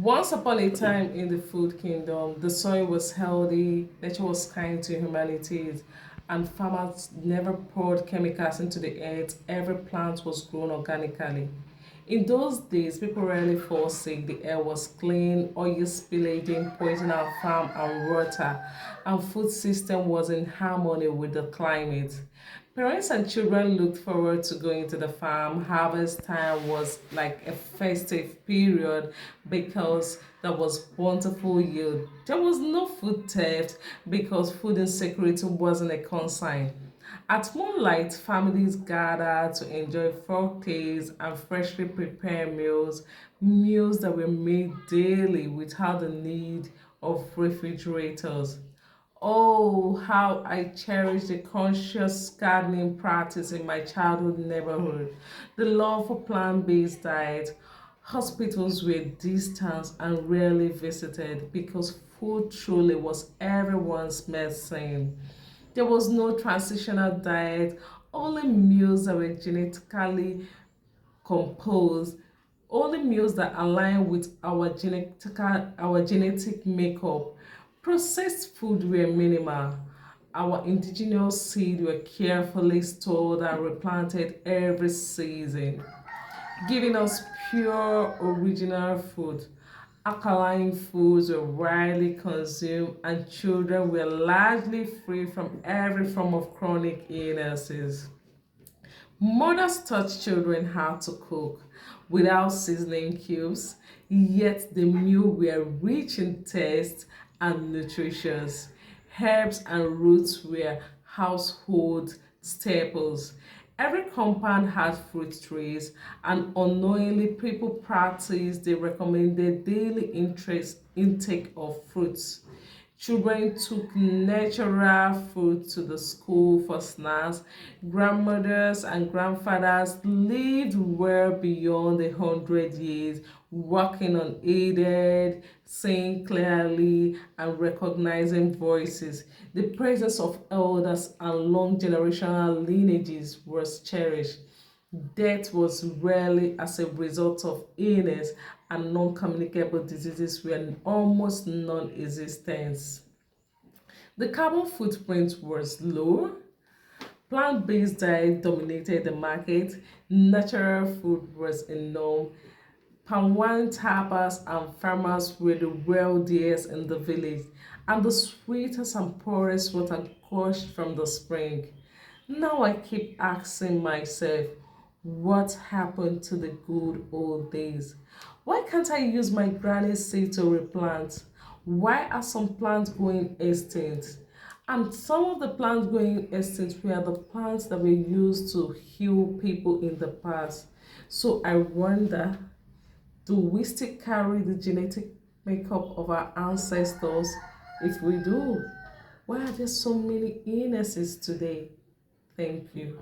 Once upon a time in the food kingdom, the soil was healthy, nature was kind to humanity, and farmers never poured chemicals into the earth. Every plant was grown organically. In those days, people rarely fall sick. The air was clean, oil spillage didn't poison our farm and water, and food system was in harmony with the climate. Parents and children looked forward to going to the farm. Harvest time was like a festive period because there was bountiful yield. There was no food theft because food insecurity wasn't a concern. At moonlight, families gathered to enjoy folktales and freshly prepared meals that were made daily without the need of refrigerators. Oh, how I cherish the conscious gardening practice in my childhood neighborhood. The love for plant based diet. Hospitals were distant and rarely visited because food truly was everyone's medicine. There was no transitional diet, only meals that were genetically composed, only meals that align with our genetic makeup. Processed food were minimal. Our indigenous seed were carefully stored and replanted every season, giving us pure original food. Alkaline foods were widely consumed, and children were largely free from every form of chronic illnesses. Mothers taught children how to cook without seasoning cubes, yet the meal were rich in taste and nutritious. Herbs and roots were household staples. Every compound had fruit trees, and unknowingly people practiced the recommended daily interest intake of fruits. Children took natural food to the school for snacks. Grandmothers and grandfathers lived well beyond 100 years, working unaided, seeing clearly, and recognizing voices. The presence of elders and long generational lineages was cherished. Death was rarely as a result of illness, and non-communicable diseases were almost non-existent. The carbon footprint was low. Plant-based diet dominated the market. Natural food was a norm. Palm wine tappers and farmers were the wealthiest in the village, and the sweetest and poorest water gushed from the spring. Now I keep asking myself, what happened to the good old days? Why can't I use my granny's seed to replant? Why are some plants going extinct? And some of the plants going extinct were the plants that were used to heal people in the past. So I wonder, do we still carry the genetic makeup of our ancestors? If we do, why are there so many illnesses today? Thank you.